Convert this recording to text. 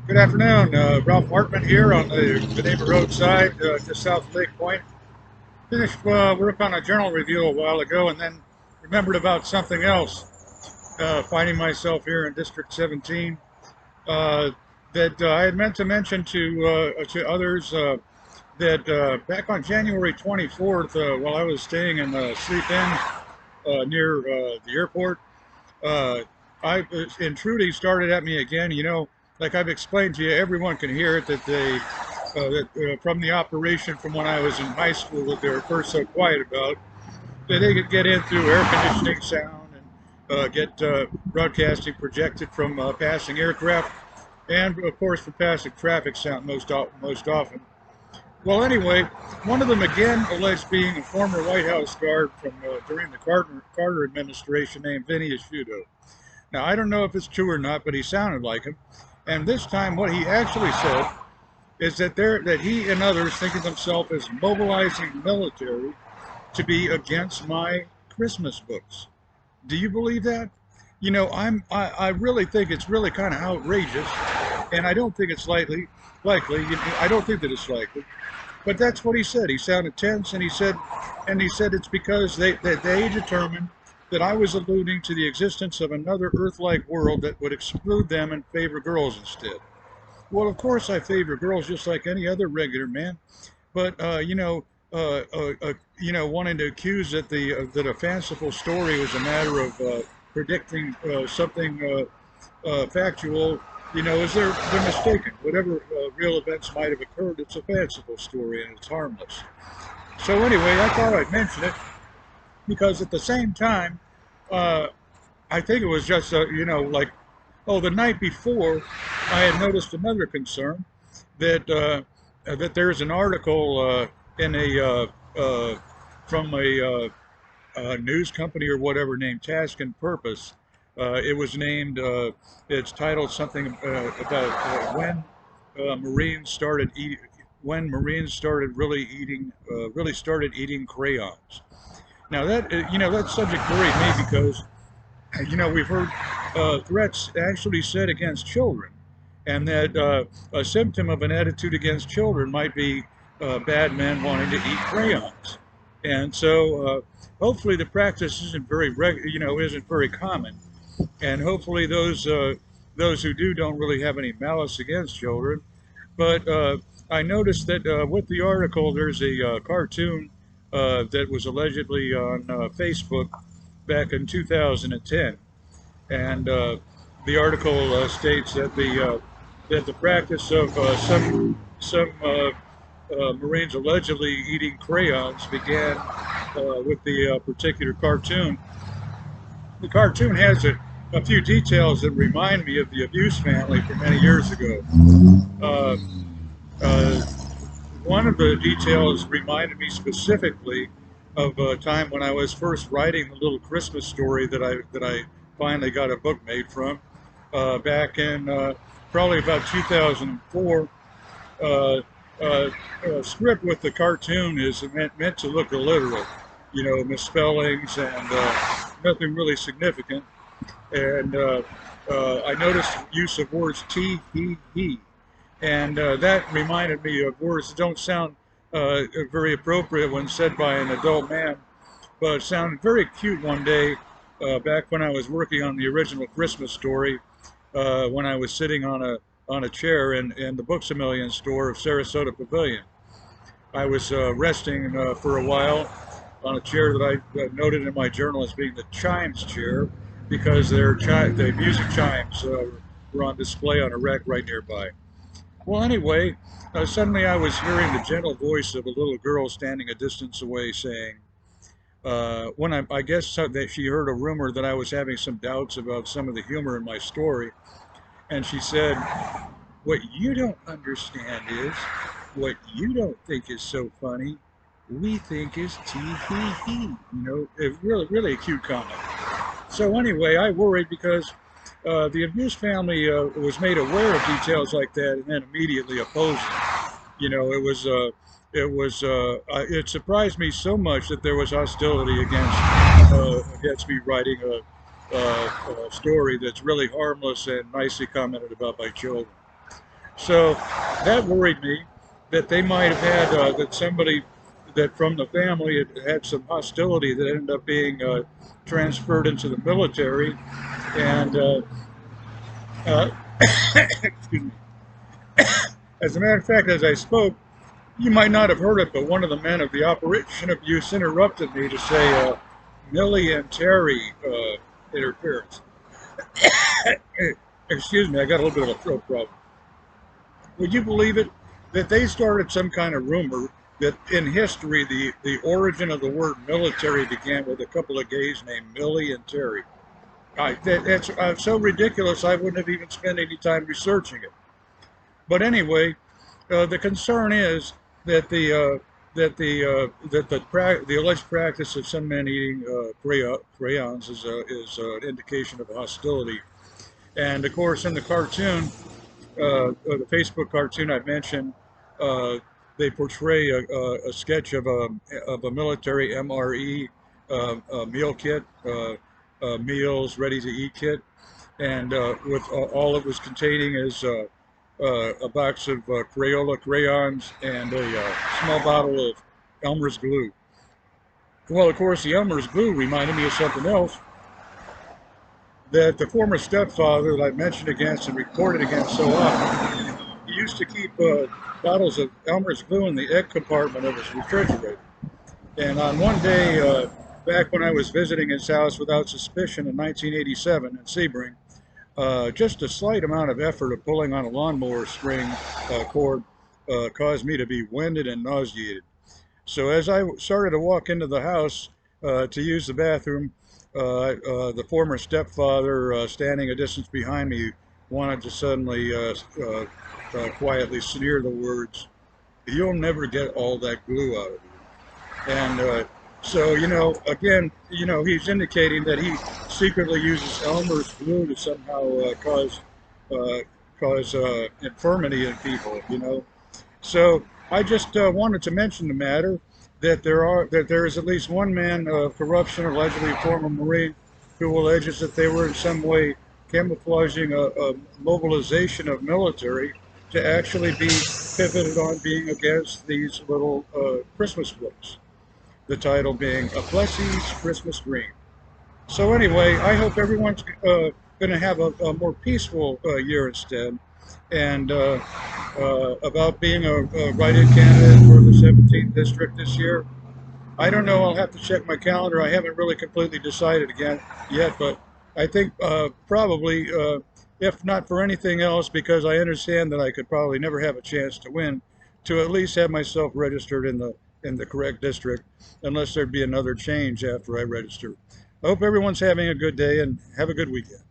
Good afternoon. Ralph Martman here on the neighbor roadside, just south of Lake Point. Finished work on a journal review a while ago and then remembered about something else, finding myself here in District 17, uh, that I had meant to mention to others that back on January 24th, while I was staying in the Sleep Inn near the airport, uh, and Trudy started at me again. Like I've explained to you, everyone can hear it that from the operation from when I was in high school that they were first so quiet about that they could get in through air conditioning sound and get broadcasting projected from passing aircraft and of course from passing traffic sound most often. Well, anyway, one of them again alleged being a former White House guard from during the Carter administration named Vinny Asciuto. Now, I don't know if it's true or not, but he sounded like him. And this time, what he actually said is that he and others think of themselves as mobilizing military to be against my Christmas books. Do you believe that? I really think it's really kind of outrageous, and I don't think it's likely. I don't think that it's likely. But that's what he said. He sounded tense, and he said it's because they determined that I was alluding to the existence of another Earth-like world that would exclude them and favor girls instead. Well, of course I favor girls just like any other regular man, but wanting to accuse that a fanciful story was a matter of predicting something factual, is they're mistaken. Whatever real events might have occurred, it's a fanciful story and it's harmless. So anyway, I thought I'd mention it because at the same time, uh, I think it was just the night before, I had noticed another concern that there's an article in from a news company or whatever named Task and Purpose. It was named. It's titled something about Marines started eat, when Marines started really started eating crayons. Now that subject worried me because we've heard threats actually said against children, and that a symptom of an attitude against children might be bad men wanting to eat crayons. And so, hopefully, the practice isn't very common, and hopefully, those who do don't really have any malice against children. But I noticed that with the article, there's a cartoon that was allegedly on Facebook back in 2010, and the article states that the practice of some Marines allegedly eating crayons began with the particular cartoon. The cartoon has a few details that remind me of the Abuse family from many years ago. Uh, uh, One of the details reminded me specifically of a time when I was first writing the little Christmas story that I finally got a book made from back in probably about 2004. Uh, Script with the cartoon is meant to look illiterate, misspellings and nothing really significant. And I noticed use of words he, and that reminded me of words that don't sound very appropriate when said by an adult man, but it sounded very cute one day back when I was working on the original Christmas story, when I was sitting on a chair in the Books A Million store of Sarasota Pavilion. I was resting for a while on a chair that I noted in my journal as being the chimes chair because the music chimes were on display on a rack right nearby. Well, anyway, suddenly I was hearing the gentle voice of a little girl standing a distance away saying, when I guess that she heard a rumor that I was having some doubts about some of the humor in my story, and she said, "What you don't understand is, what you don't think is so funny, we think is tee hee hee." It's really a cute comment. So anyway, I worried because the abused family was made aware of details like that and then immediately opposed it. It surprised me so much that there was hostility against me writing a story that's really harmless and nicely commented about by children. So that worried me that they might have had that somebody that from the family had some hostility that ended up being transferred into the military. And uh, excuse me. As a matter of fact, as I spoke, you might not have heard it, but one of the men of the operation of use interrupted me to say Millie and Terry interference. Excuse me, I got a little bit of a throat problem. Would you believe it that they started some kind of rumor that in history the origin of the word military began with a couple of gays named Millie and Terry? That's so ridiculous. I wouldn't have even spent any time researching it. But anyway, the concern is that the alleged practice of some men eating crayons is an indication of hostility. And of course, in the cartoon, the Facebook cartoon I mentioned, uh, they portray a sketch of a military MRE meal kit, meals ready to eat kit, and with all it was containing is a box of Crayola crayons and a small bottle of Elmer's glue. Well, of course, the Elmer's glue reminded me of something else that the former stepfather that I mentioned against and reported against so often, he used to keep bottles of Elmer's glue in the egg compartment of his refrigerator. And on one day, back when I was visiting his house without suspicion in 1987 in Sebring, just a slight amount of effort of pulling on a lawnmower string cord caused me to be winded and nauseated. So as I started to walk into the house to use the bathroom, the former stepfather, standing a distance behind me, wanted to suddenly quietly sneer the words, "You'll never get all that glue out of you." And so, again, he's indicating that he secretly uses Elmer's glue to somehow uh, cause infirmity in people. So I just wanted to mention the matter that there is at least one man of corruption, allegedly a former Marine, who alleges that they were in some way camouflaging a mobilization of military to actually be pivoted on being against these little Christmas books. The title being A Plessy's Christmas Dream. So anyway, I hope everyone's going to have a more peaceful year instead. And about being a write-in candidate for the 17th district this year, I don't know. I'll have to check my calendar. I haven't really completely decided again yet, but I think probably, if not for anything else, because I understand that I could probably never have a chance to win, to at least have myself registered in the correct district, unless there'd be another change after I register. I hope everyone's having a good day and have a good weekend.